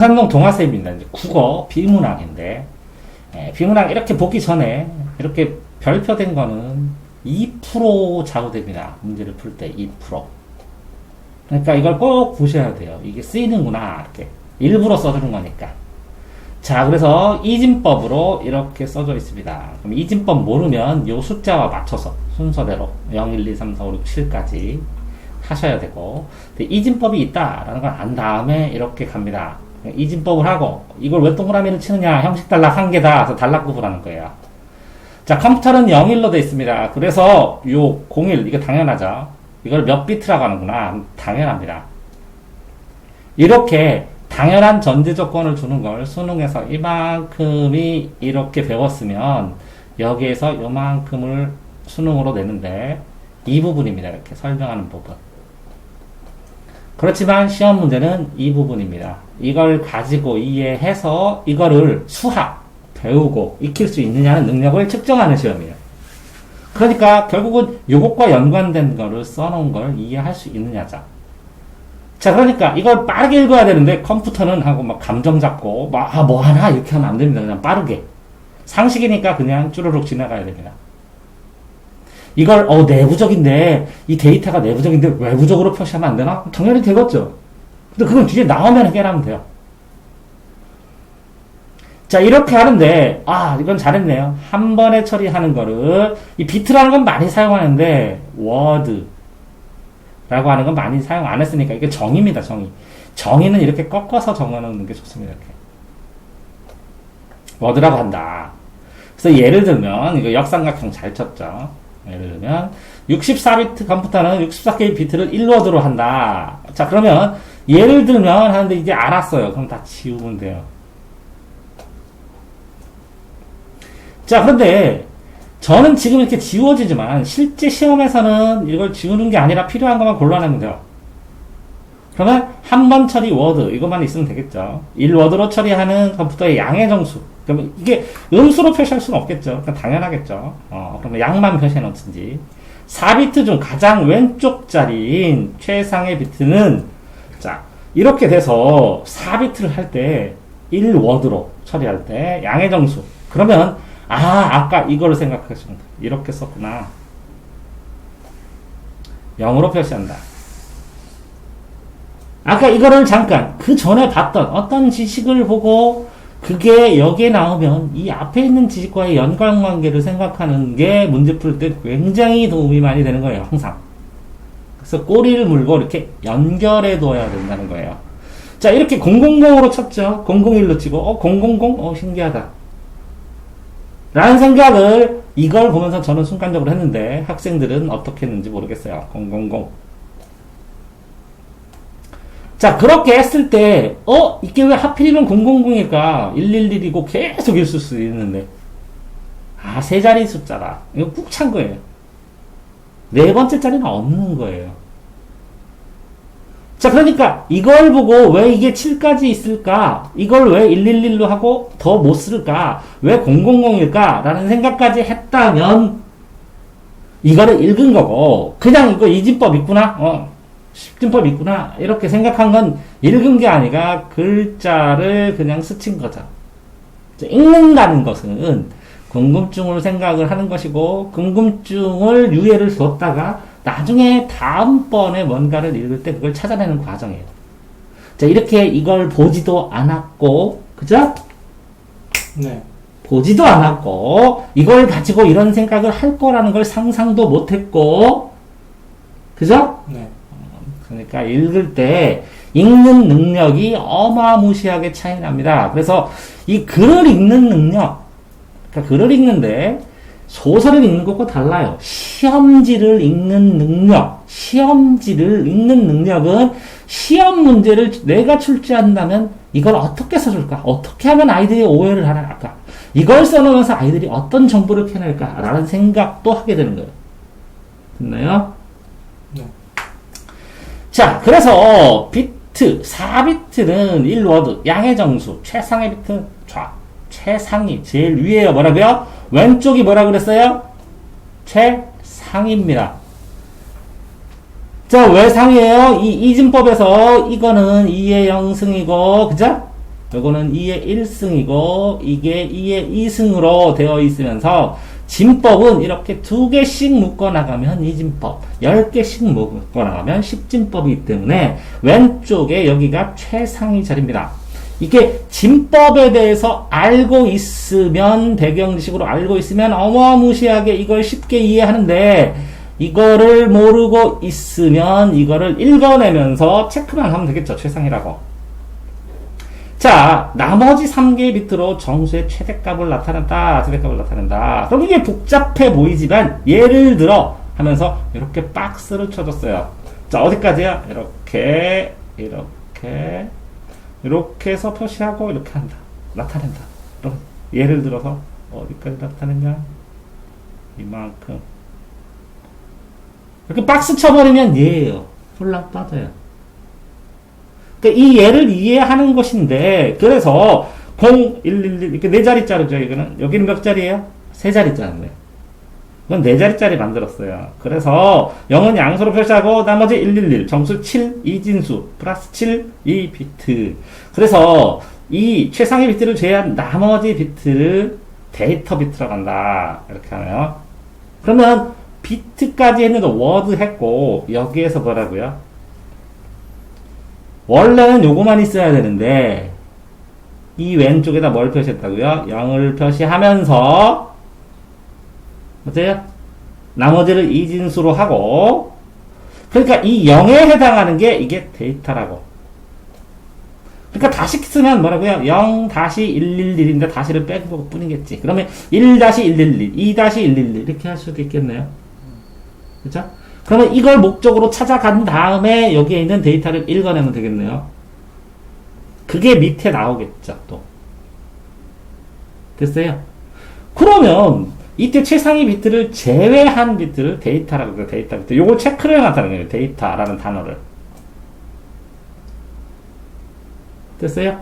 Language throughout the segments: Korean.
한동 동화쌤입니다. 이제 국어 비문학인데, 비문학 이렇게 보기 전에 이렇게 별표된 거는 2% 좌우됩니다. 문제를 풀 때 2%. 그러니까 이걸 꼭 보셔야 돼요. 이게 쓰이는구나. 이렇게. 일부러 써주는 거니까. 자, 그래서 이진법으로 이렇게 써져 있습니다. 그럼 이진법 모르면 요 숫자와 맞춰서 순서대로 0, 1, 2, 3, 4, 5, 6, 7까지 하셔야 되고, 근데 이진법이 있다라는 걸 안 다음에 이렇게 갑니다. 이진법을 하고, 이걸 왜 동그라미를 치느냐? 형식 단락 한 개다. 그래서 단락 구분하는 거예요. 자, 컴퓨터는 0일로 되어 있습니다. 그래서 요 01, 이거 당연하죠. 이걸 몇 비트라고 하는구나. 당연합니다. 이렇게 당연한 전제 조건을 주는 걸 수능에서 이만큼이 이렇게 배웠으면 여기에서 요만큼을 수능으로 내는데 이 부분입니다. 이렇게 설명하는 부분. 그렇지만 시험 문제는 이 부분입니다. 이걸 가지고 이해해서 이거를 수학 배우고 익힐 수 있느냐는 능력을 측정하는 시험이에요. 그러니까 결국은 요것과 연관된 거를 써놓은 걸 이해할 수 있느냐죠. 자, 그러니까 이걸 빠르게 읽어야 되는데 컴퓨터는 하고 막 감정 잡고 막 뭐 하나 이렇게 하면 안 됩니다. 그냥 빠르게. 상식이니까 그냥 쭈루룩 지나가야 됩니다. 이걸 내부적인데 이 데이터가 내부적인데 외부적으로 표시하면 안 되나? 당연히 되겠죠. 근데 그건 뒤에 나오면 해결하면 돼요. 자, 이렇게 하는데 이건 잘했네요. 한 번에 처리하는 거를 이 비트라는 건 많이 사용하는데 워드 라고 하는 건 많이 사용 안 했으니까 이게 정의입니다. 정의는 이렇게 꺾어서 정해놓는 게 좋습니다. 이렇게 워드라고 한다. 그래서 예를 들면 이거 역삼각형 잘 쳤죠. 예를 들면 64비트 컴퓨터는 64개의 비트를 1워드로 한다. 자, 그러면 예를 들면 하는데 이제 알았어요. 그럼 다 지우면 돼요. 자, 그런데 저는 지금 이렇게 지워지지만 실제 시험에서는 이걸 지우는 게 아니라 필요한 것만 골라내면 돼요. 그러면 한 번 처리 워드 이것만 있으면 되겠죠. 1워드로 처리하는 컴퓨터의 양의 정수. 그러면 이게 음수로 표시할 수는 없겠죠. 그러니까 당연하겠죠. 그러면 양만 표시해 놓든지. 4비트 중 가장 왼쪽 자리인 최상의 비트는 자, 이렇게 돼서 4비트를 할 때 1워드로 처리할 때 양의 정수. 그러면 아까 이거를 생각하시면 돼. 이렇게 썼구나. 0으로 표시한다. 아까 이거를 잠깐 그 전에 봤던 어떤 지식을 보고 그게 여기에 나오면 이 앞에 있는 지식과의 연관관계를 생각하는 게 문제 풀 때 굉장히 도움이 많이 되는 거예요. 항상. 그래서 꼬리를 물고 이렇게 연결해 둬야 된다는 거예요. 자, 이렇게 000으로 쳤죠. 001로 치고 000? 신기하다. 라는 생각을 이걸 보면서 저는 순간적으로 했는데 학생들은 어떻게 했는지 모르겠어요. 000. 자, 그렇게 했을 때 이게 왜 하필이면 000일까? 111이고 계속 있을 수 있는데 세 자리 숫자다. 이거 꾹 찬 거예요. 네 번째 자리는 없는 거예요. 자, 그러니까 이걸 보고 왜 이게 7까지 있을까? 이걸 왜 111로 하고 더 못 쓸까? 왜 000일까? 라는 생각까지 했다면 이거를 읽은 거고 그냥 이거 이진법 있구나? 십진법 있구나? 이렇게 생각한 건 읽은 게 아니라 글자를 그냥 스친 거죠. 읽는다는 것은 궁금증을 생각을 하는 것이고 궁금증을 유예를 뒀다가 나중에 다음번에 뭔가를 읽을 때 그걸 찾아내는 과정이에요. 자, 이렇게 이걸 보지도 않았고, 그죠? 네. 보지도 않았고, 이걸 가지고 이런 생각을 할 거라는 걸 상상도 못 했고, 그죠? 네. 그러니까 읽을 때 읽는 능력이 어마무시하게 차이 납니다. 그래서 이 글을 읽는 능력, 그러니까 글을 읽는데 소설을 읽는 것과 달라요. 시험지를 읽는 능력은 시험 문제를 내가 출제한다면 이걸 어떻게 써줄까? 어떻게 하면 아이들이 오해를 하나 할까? 이걸 써놓으면서 아이들이 어떤 정보를 펴낼까? 라는 생각도 하게 되는 거예요. 됐나요? 네. 자, 그래서 비트, 4비트는 1워드, 양의 정수, 최상의 비트, 최상위, 제일 위에요. 뭐라고요? 왼쪽이 뭐라 그랬어요? 최상위입니다. 자, 왜 상위예요? 이 이진법에서 이거는 2의 0승이고, 그죠? 요거는 2의 1승이고 이게 2의 2승으로 되어 있으면서 진법은 이렇게 2개씩 묶어나가면 이진법, 10개씩 묶어나가면 십진법이기 때문에 왼쪽에 여기가 최상위 자리입니다. 이게 진법에 대해서 알고 있으면, 배경지식으로 알고 있으면 어마무시하게 이걸 쉽게 이해하는데, 이거를 모르고 있으면 이거를 읽어내면서 체크만 하면 되겠죠. 최상위라고. 자, 나머지 3개의 비트로 정수의 최대값을 나타낸다, 최대값을 나타낸다. 그럼 이게 복잡해 보이지만, 예를 들어 하면서 이렇게 박스를 쳐줬어요. 자, 어디까지야? 이렇게 해서 표시하고 이렇게 한다. 나타낸다. 그럼 예를 들어서 어디까지 나타냈냐? 이만큼. 이렇게 박스 쳐버리면 예예요. 홀랑 빠져요. 그러니까 이 예를 이해하는 것인데, 그래서 0111 이렇게 4자리짜리죠. 이거는 여기는 몇 자리예요? 3자리짜리인데. 이건 4자리짜리 만들었어요. 그래서 0은 양수로 표시하고 나머지 111 정수 7 이진수 플러스 7 이 비트. 그래서 이 최상위 비트를 제외한 나머지 비트를 데이터 비트라고 한다. 이렇게 하네요. 그러면 비트까지 했는데 워드 했고 여기에서 뭐라고요? 원래는 요거만 있어야 되는데 이 왼쪽에다 뭘 표시했다고요? 0을 표시하면서 맞아요? 나머지를 이진수로 하고, 그러니까 이 0에 해당하는 게 이게 데이터라고. 그러니까 다시 쓰면 뭐라고요? 0-111인데 다시를 뺀 것 뿐이겠지. 그러면 1-111, 2-111 이렇게 할 수도 있겠네요. 그렇죠? 그러면 이걸 목적으로 찾아간 다음에 여기에 있는 데이터를 읽어내면 되겠네요. 그게 밑에 나오겠죠, 또. 됐어요? 그러면 이때 최상위 비트를 제외한 비트를 데이터라고 해요. 데이터 비트. 요걸 체크를 해놨다는 거예요. 데이터라는 단어를. 됐어요?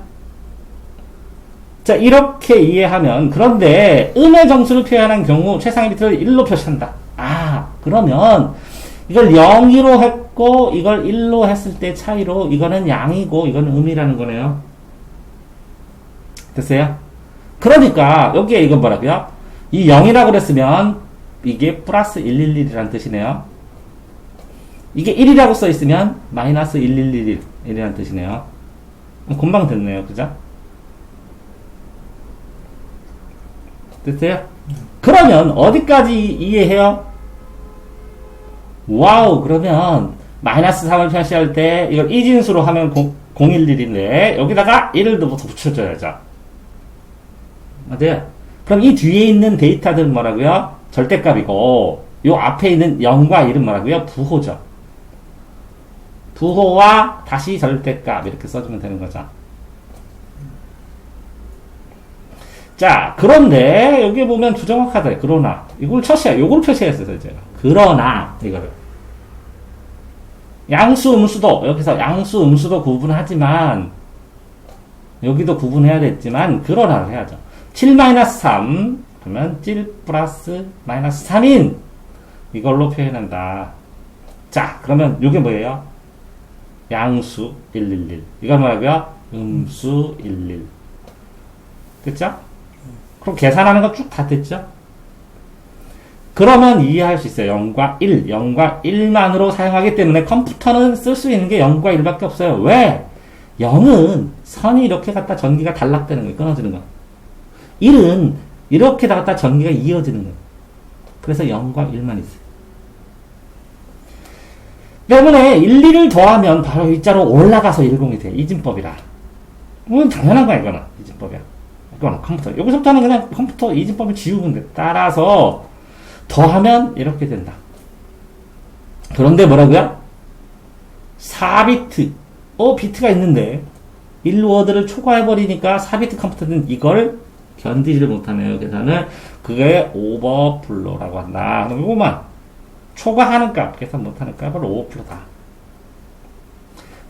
자, 이렇게 이해하면, 그런데 음의 정수를 표현한 경우 최상위 비트를 1로 표시한다. 아, 그러면 이걸 0으로 했고 이걸 1로 했을 때 차이로 이거는 양이고 이거는 음이라는 거네요. 됐어요? 그러니까 여기에 이건 뭐라고요? 이 0이라고 그랬으면 이게 플러스 111이라는 뜻이네요. 이게 1이라고 써있으면 마이너스 1111이라는 뜻이네요. 금방 됐네요. 그죠? 됐어요? 그러면 어디까지 이해해요? 와우, 그러면 마이너스 3을 표시할 때 이걸 이진수로 하면 011인데 여기다가 1을 더 붙여줘야죠. 맞아요? 그럼 이 뒤에 있는 데이터들은 뭐라고요? 절대값이고 요 앞에 있는 0과 1은 뭐라고요? 부호죠. 부호와 다시 절대값 이렇게 써주면 되는 거죠. 자, 그런데 여기 보면 부정확하다. 그러나 이걸 요걸 표시했어요. 제가. 그러나 이거를 양수 음수도 여기서 양수 음수도 구분하지만 여기도 구분해야겠지만 그러나를 해야죠. 7-3 그러면 7 플러스 마이너스 3인 이걸로 표현한다. 자, 그러면 이게 뭐예요? 양수 111 이건 뭐라고요? 음수 11 됐죠? 그럼 계산하는 거 쭉 다 됐죠? 그러면 이해할 수 있어요. 0과 1, 0과 1만으로 사용하기 때문에 컴퓨터는 쓸 수 있는 게 0과 1밖에 없어요. 왜? 0은 선이 이렇게 갔다 전기가 단락되는 거예요. 끊어지는 거. 1은 이렇게 나갔다 전기가 이어지는 거예요. 그래서 0과 1만 있어요. 때문에 11을 더하면 바로 일자로 올라가서 10이 돼. 이진법이라. 이건 당연한 거야, 이거는. 이진법이야. 이거는 컴퓨터. 여기서부터는 그냥 컴퓨터 이진법을 지우면 돼. 따라서 더하면 이렇게 된다. 그런데 뭐라고요? 4비트. 비트가 있는데 1워드를 초과해버리니까 4비트 컴퓨터는 이걸 견디지를 못하네요. 계산을. 그게 오버플로라고 한다. 그럼 이거만 초과하는 값, 계산 못하는 값을 오버플로다.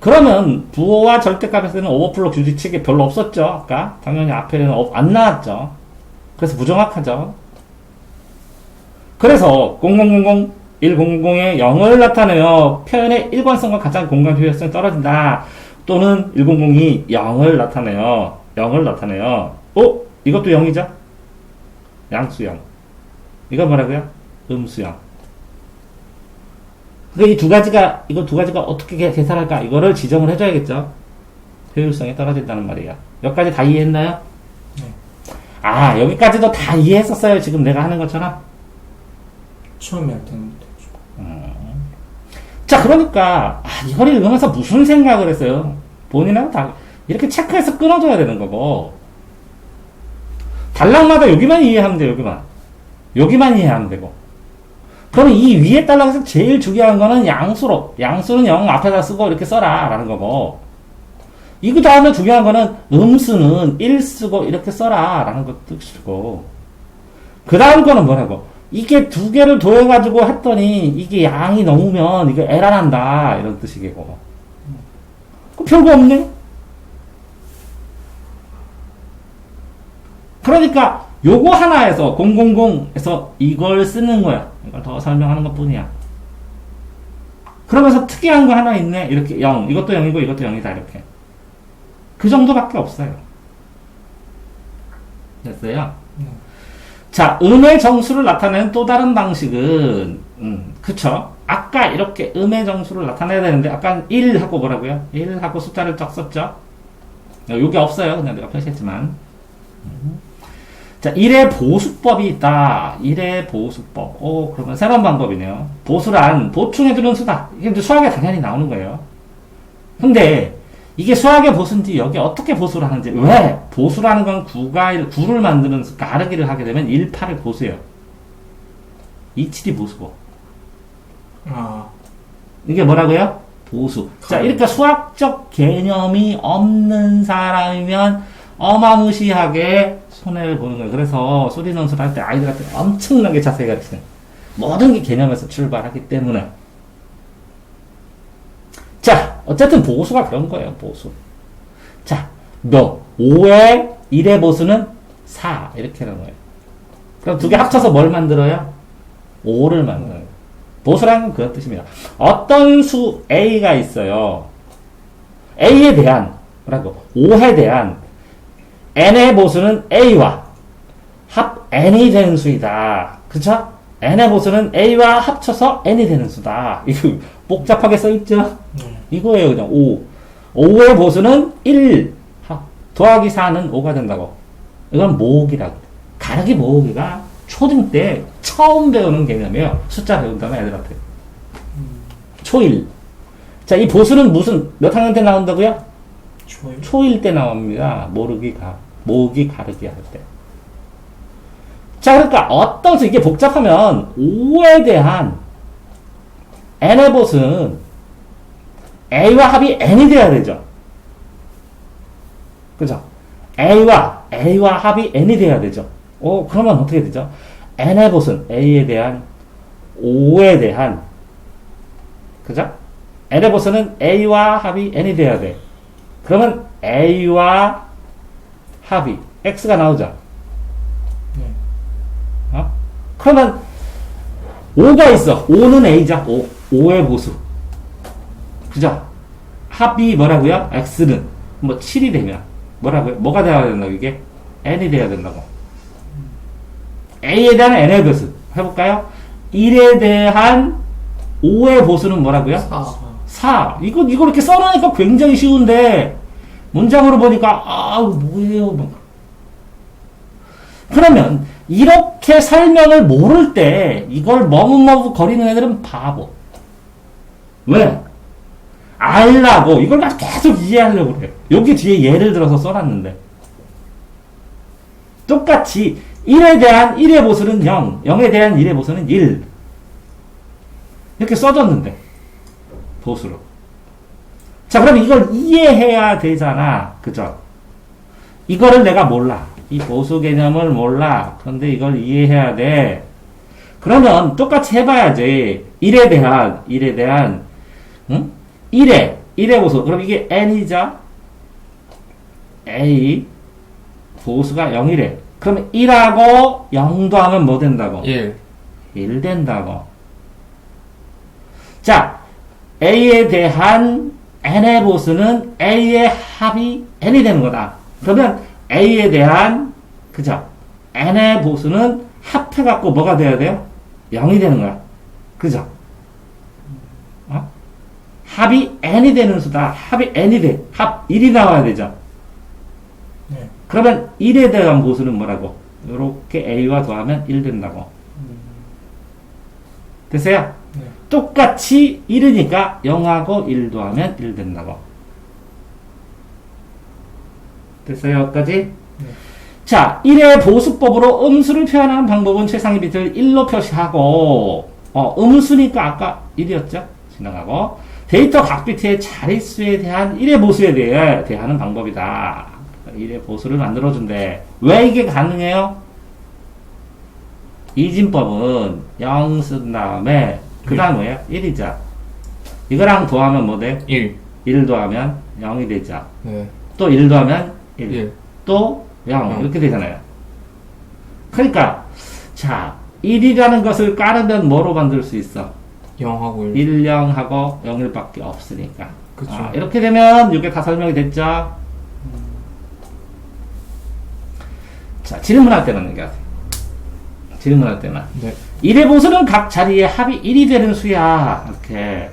그러면 부호와 절대값에서는 오버플로 규칙이 별로 없었죠. 아까 당연히 앞에는 안 나왔죠. 그래서 부정확하죠. 그래서 0000 1000에 0을 나타내며 표현의 일관성과 가장 공간 효율성이 떨어진다. 또는 100이 0을 나타내요. 0을 나타내요. 이것도 0이죠? 양수 0. 이건 뭐라고요? 음수 0. 그러니까 이거 두 가지가 어떻게 계산할까? 이거를 지정을 해줘야겠죠? 효율성이 떨어진다는 말이에요. 여기까지 다 이해했나요? 네. 여기까지도 다 이해했었어요. 지금 내가 하는 것처럼. 처음에 할 때는 못했죠. 자, 그러니까, 이걸 읽으면서 무슨 생각을 했어요? 본인하고 다, 이렇게 체크해서 끊어줘야 되는 거고. 단락마다 여기만 이해하면 돼, 여기만. 여기만 이해하면 되고. 그럼 이 위에 단락에서 제일 중요한 거는 양수로. 양수는 0 앞에다 쓰고 이렇게 써라. 라는 거고. 이거 다음에 중요한 거는 음수는 1 쓰고 이렇게 써라. 라는 것 뜻이고. 그 다음 거는 뭐라고? 이게 두 개를 더해가지고 했더니 이게 양이 넘으면 이거 에러 난다. 이런 뜻이고. 별거 없네? 그러니까 요거 하나에서 000에서 이걸 쓰는 거야. 이걸 더 설명하는 것 뿐이야. 그러면서 특이한 거 하나 있네. 이렇게 0. 이것도 0이고 이것도 0이다. 이렇게. 그 정도밖에 없어요. 됐어요? 자, 음의 정수를 나타내는 또 다른 방식은, 그쵸? 아까 이렇게 음의 정수를 나타내야 되는데, 아까 1하고 뭐라고요? 1하고 숫자를 쫙 썼죠? 요게 없어요. 그냥 내가 표시했지만. 자, 1의 보수법이 있다. 1의 보수법. 그러면 새로운 방법이네요. 보수란 보충해주는 수다. 이게 이제 수학에 당연히 나오는 거예요. 근데, 이게 수학의 보수인지 여기 어떻게 보수를 하는지, 왜? 보수라는 건 9를 만드는 가르기를 하게 되면 1, 8을 보수예요. 2, 7이 보수고. 이게 뭐라고요? 보수. 자, 이렇게 수학적 개념이 없는 사람이면 어마무시하게 손해를 보는 거예요. 그래서 수리 논술 할 때 아이들한테 엄청나게 자세히 가르치는. 모든 게 개념에서 출발하기 때문에. 자, 어쨌든 보수가 그런 거예요, 보수. 자, 5의 1의 보수는 4. 이렇게 하는 거예요. 그럼 두 개 합쳐서 뭘 만들어요? 5를 만들어요. 보수라는 건 그런 뜻입니다. 어떤 수 A가 있어요. A에 대한, 뭐라고? 5에 대한 N의 보수는 A와 합 N이 되는 수이다. 그쵸? N의 보수는 A와 합쳐서 N이 되는 수다. 이거 복잡하게 써있죠? 이거예요, 그냥 5. 5의 보수는 1. 더하기 4는 5가 된다고. 이건 모으기라고. 가르기 모으기가 초등 때 처음 배우는 개념이에요. 숫자 배운다면 애들한테. 초1. 자, 이 보수는 몇 학년 때 나온다고요? 초1 때 나옵니다. 모으기, 가르기 할 때. 자, 그러니까 이게 복잡하면 5에 대한 n의 보수는 a와 합이 n이 돼야 되죠. 그죠? a와 합이 n이 돼야 되죠. 그러면 어떻게 되죠? n의 보수는 a에 대한 5에 대한, 그죠? n의 보수는 a와 합이 n이 돼야 돼. 그러면 a와 합이 x가 나오죠. 그러면 5가 있어. 5는 a죠. 5의 보수. 그죠? 합이 뭐라고요? x는 7이 되면 뭐라고요? 뭐가 돼야 된다고 이게? n이 돼야 된다고. a에 대한 n의 보수 해볼까요? 1에 대한 5의 보수는 뭐라고요? 4. 이거 이렇게 써놓으니까 굉장히 쉬운데 문장으로 보니까 뭐예요? 그러면 이렇게 설명을 모를 때 이걸 머뭇머뭇 거리는 애들은 바보. 왜? 알라고 이걸 계속 이해하려고 그래요. 여기 뒤에 예를 들어서 써놨는데 똑같이 1에 대한 1의 보수는 0, 0에 대한 1의 보수는 1 이렇게 써줬는데 보수로. 자, 그럼 이걸 이해해야 되잖아. 그죠? 이거를 내가 몰라. 이 보수 개념을 몰라. 그런데 이걸 이해해야 돼. 그러면 똑같이 해봐야지. 1에 대한, 1의 보수. 그럼 이게 n이죠? a, 보수가 0이래. 그럼 1하고 0도 하면 뭐 된다고? 1 된다고. 자, a에 대한 n의 보수는 a의 합이 n이 되는 거다. 그러면 A에 대한, 그죠? N의 보수는 합해갖고 뭐가 돼야 돼요? 0이 되는 거야. 그죠? 어? 합이 N이 되는 수다. 합이 N이 돼. 합 1이 나와야 되죠? 네. 그러면 1에 대한 보수는 뭐라고? 이렇게 A와 더하면 1 된다고. 됐어요? 네. 똑같이 1이니까 0하고 1 더하면 1 된다고. 됐어요? 여기까지? 네. 자, 1의 보수법으로 음수를 표현하는 방법은 최상위 비트를 1로 표시하고, 음수니까 아까 1이었죠? 지나가고, 데이터 각 비트의 자릿수에 대한 1의 보수에 대하는 방법이다. 1의 보수를 만들어준대. 왜 이게 가능해요? 이진법은 0 쓴 다음에, 그 다음 뭐예요? 1이죠. 이거랑 더하면 뭐 돼? 1. 1 더하면 0이 되죠. 네. 또 1 더하면 1. 1. 또 0. 이렇게 되잖아요. 그러니까, 자, 1이라는 것을 까르면 뭐로 만들 수 있어? 0하고 1. 1, 0하고 0, 1밖에 없으니까. 그쵸. 이렇게 되면 이게 다 설명이 됐죠? 자, 질문할 때는 얘기하세요. 질문할 때는. 네. 1의 보수는 각 자리에 합이 1이 되는 수야. 이렇게.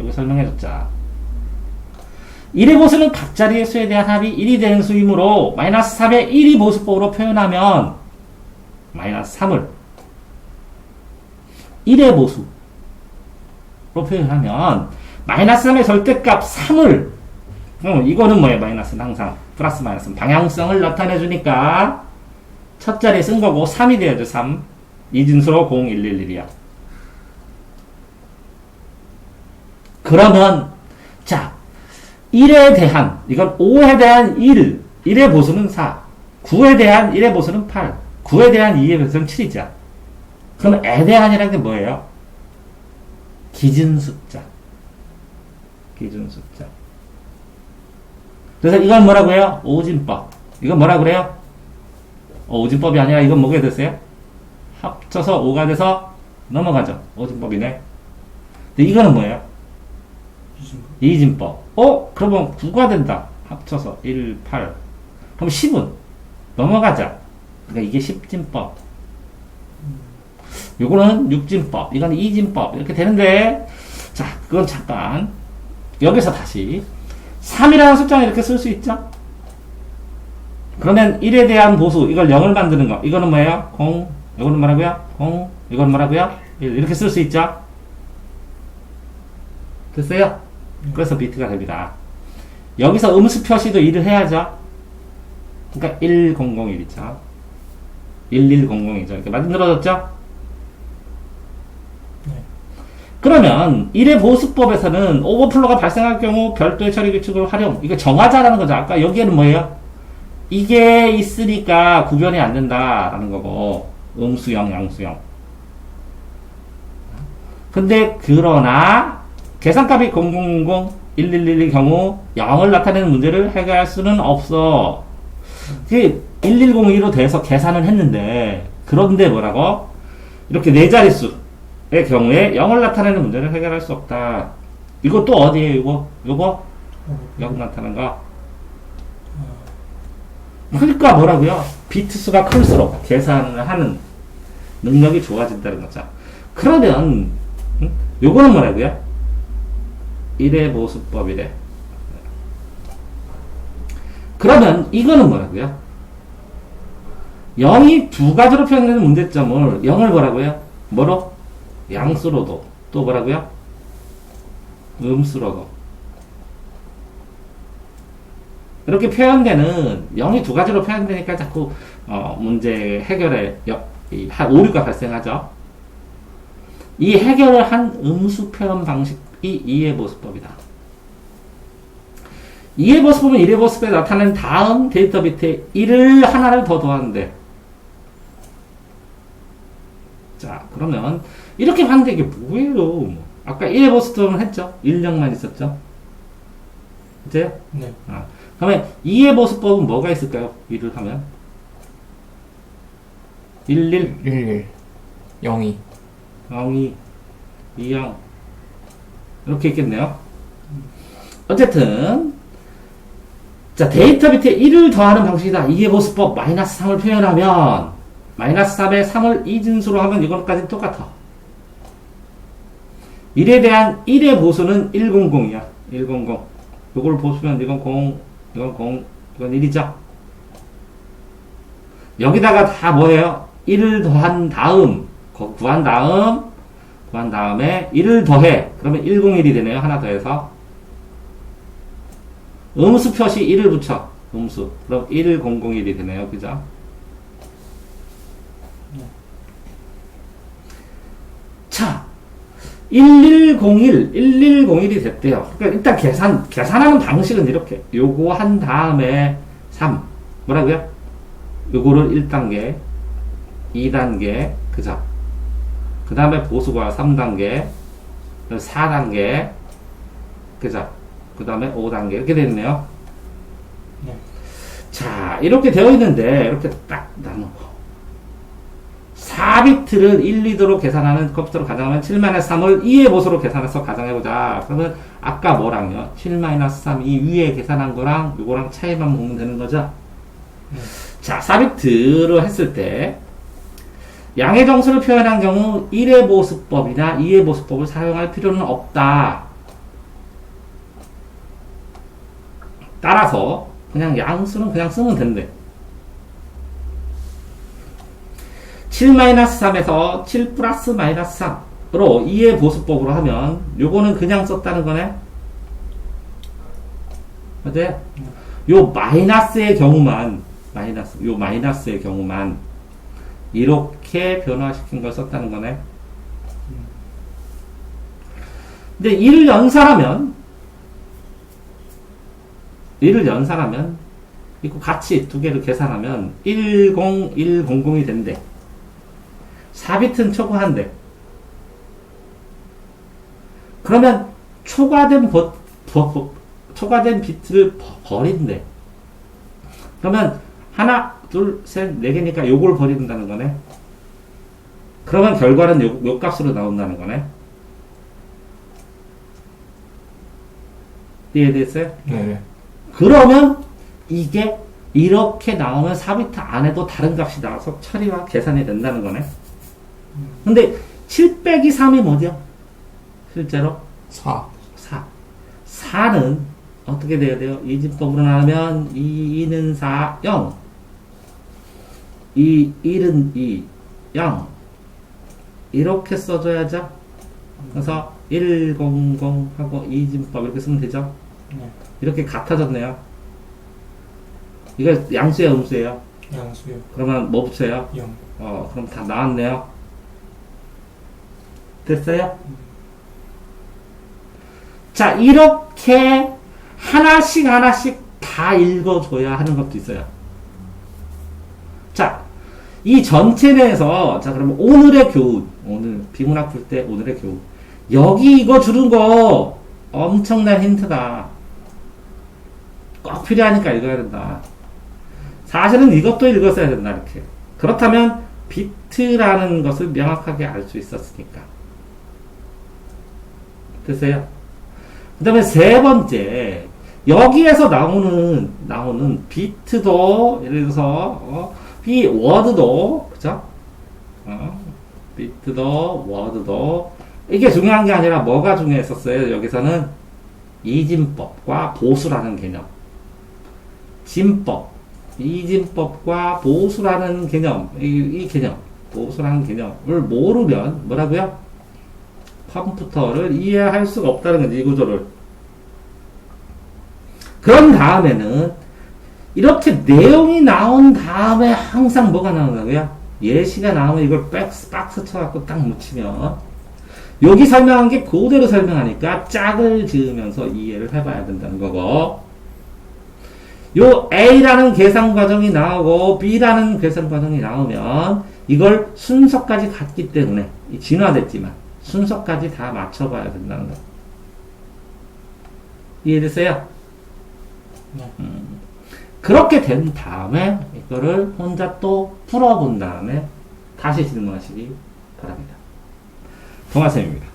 여기 설명해줬죠. 1의 보수는 각 자리의 수에 대한 합이 1이 되는 수이므로 마이너스 3의 1이 보수법으로 표현하면 마이너스 3을 1의 보수로 표현하면 마이너스 3의 절대값 3을 이거는 뭐예요? 마이너스는 항상 플러스 마이너스 방향성을 나타내 주니까 첫 자리에 쓴 거고 3이 돼야죠. 3 이진수로 0111이야. 그러면 자 1에 대한 이건 5에 대한 1의 보수는 4 9에 대한 1의 보수는 8 9에 대한 2의 보수는 7이죠. 그럼 에 대한이라는 게 뭐예요? 기준숫자. 기준숫자. 그래서 이건 뭐라고 해요? 오진법. 이건 뭐라 그래요? 오진법이 아니라 이건 뭐가 됐어요? 합쳐서 5가 돼서 넘어가죠. 오진법이네. 근데 이거는 뭐예요? 이진법. 그러면 9가 된다. 합쳐서 1, 8. 그럼 10은 넘어가자. 그러니까 이게 10진법. 요거는 6진법. 이건 2진법. 이렇게 되는데, 자, 그건 잠깐. 여기서 다시. 3이라는 숫자는 이렇게 쓸 수 있죠? 그러면 1에 대한 보수, 이걸 0을 만드는 거. 이거는 뭐예요? 0. 이거는 뭐라고요? 0. 이건 뭐라고요? 1. 이렇게 쓸 수 있죠? 됐어요? 그래서 비트가 됩니다. 여기서 음수 표시도 1을 해야죠? 그러니까 1001이죠. 1100이죠. 이렇게 만들어졌죠? 네. 그러면 1의 보수법에서는 오버플로가 발생할 경우 별도의 처리 규칙을 활용. 이거 정하자라는 거죠. 아까 여기에는 뭐예요? 이게 있으니까 구별이 안 된다라는 거고 음수형, 양수형. 근데 그러나 계산값이 0000, 1111의 경우 0을 나타내는 문제를 해결할 수는 없어. 1102로 돼서 계산을 했는데 그런데 뭐라고? 이렇게 네 자릿수의 경우에 0을 나타내는 문제를 해결할 수 없다. 이거 또 어디에요? 요거 0 나타나는 거. 그러니까 뭐라고요? 비트 수가 클수록 계산을 하는 능력이 좋아진다는 거죠. 그러면 요거는 뭐라고요? 1의 보수법이래. 그러면 이거는 뭐라고요? 0이 두 가지로 표현되는 문제점을 0을 뭐라고요? 뭐로? 양수로도 또 뭐라고요? 음수로도 이렇게 표현되는 0이 두 가지로 표현되니까 자꾸 문제 해결에 오류가 발생하죠. 이 해결을 한 음수 표현 방식이 2의 보수법이다. 2의 보수법은 1의 보수법에 나타낸 다음 데이터 비트에 1을 하나를 더 더하는데 자 그러면 이렇게 봤는데 이게 뭐예요? 아까 1의 보수법은 했죠? 1령만 있었죠? 그죠? 네. 그러면 2의 보수법은 뭐가 있을까요? 1을 하면 11 11. 02. 02 20 이렇게 있겠네요. 어쨌든 자, 데이터 밑에 1을 더하는 방식이다. 이해 보수법 마이너스 3을 표현하면 마이너스 3에 3을 이진수로 하면 이거까지 똑같아. 1에 대한 1의 보수는 100이야. 100. 요걸 보수면 이건 0, 이건 0, 이건 1이죠. 여기다가 다 뭐예요? 1을 더한 다음, 구한 다음에 1을 더해. 그러면 101이 되네요. 하나 더해서. 음수 표시 1을 붙여. 음수. 그럼 1001이 되네요. 그죠? 자, 1101이 됐대요. 그러니까 일단 계산하는 방식은 이렇게. 요거 한 다음에 3. 뭐라고요? 요거를 1단계, 2단계, 그죠? 그 다음에 보수가 3단계, 4단계, 그죠? 그 다음에 5단계, 이렇게 되네요. 네. 자, 이렇게 되어 있는데, 이렇게 딱 나누고. 4비트를 1, 2도로 계산하는 컴퓨터로 가정하면 7-3을 2의 보수로 계산해서 가정해보자. 그러면 아까 뭐랑요? 7-3, 이 위에 계산한 거랑 요거랑 차이만 보면 되는 거죠? 자, 4비트로 했을 때, 양의 정수를 표현한 경우 1의 보수법이나 2의 보수법을 사용할 필요는 없다. 따라서 그냥 양수는 그냥 쓰면 된대. 7-3에서 7 플러스 마이너스 3으로 2의 보수법으로 하면 요거는 그냥 썼다는 거네. 맞아요? 요 마이너스의 경우만 이렇게 변화시킨 걸 썼다는 거네. 근데 1을 연산하면 이거 같이 두 개를 계산하면 10100이 된대. 4비트는 초과한대. 그러면 초과된 비트를 버린대. 그러면 하나, 둘, 셋, 네 개니까 요걸 버린다는 거네. 그러면 결과는 요 값으로 나온다는 거네. 이해됐어요? 네. 그러면 이게 이렇게 나오면 4비트 안에도 다른 값이 나와서 처리와 계산이 된다는 거네. 근데 7 빼기 3이 뭐죠? 실제로? 4. 4는 어떻게 돼야 돼요? 이진법으로 나누면 2는 4, 0. 1은 2, 0. 이렇게 써줘야죠. 그래서 100하고 이진법 이렇게 쓰면 되죠. 네. 이렇게 같아졌네요. 이거 양수예요, 음수예요? 양수요. 그러면 뭐 붙여요? 0. 그럼 다 나왔네요. 됐어요? 자, 이렇게 하나씩 다 읽어줘야 하는 것도 있어요. 자, 이 전체 내에서, 자, 그러면 오늘의 교훈, 오늘 비문학 풀 때 오늘의 교훈. 여기 이거 주는 거 엄청난 힌트다. 꼭 필요하니까 읽어야 된다. 사실은 이것도 읽었어야 된다, 이렇게. 그렇다면 비트라는 것을 명확하게 알 수 있었으니까. 됐어요? 그 다음에 세 번째, 여기에서 나오는 비트도, 예를 들어서, 이 워드도, 그죠? 비트도, 워드도, 이게 중요한 게 아니라 뭐가 중요했었어요? 여기서는 이진법과 보수라는 개념. 진법, 이진법과 보수라는 개념, 이 개념, 보수라는 개념을 모르면, 뭐라고요? 컴퓨터를 이해할 수가 없다는 거지, 이 구조를. 그런 다음에는 이렇게 내용이 나온 다음에 항상 뭐가 나온다고요? 예시가 나오면 이걸 박스 쳐갖고 딱 묻히면 여기 설명한 게 그대로 설명하니까 짝을 지으면서 이해를 해봐야 된다는 거고, 요 A라는 계산 과정이 나오고 B라는 계산 과정이 나오면 이걸 순서까지 갔기 때문에 진화됐지만 순서까지 다 맞춰봐야 된다는 거. 이해됐어요? 네. 그렇게 된 다음에 이거를 혼자 또 풀어본 다음에 다시 질문하시기 바랍니다. 동아쌤입니다.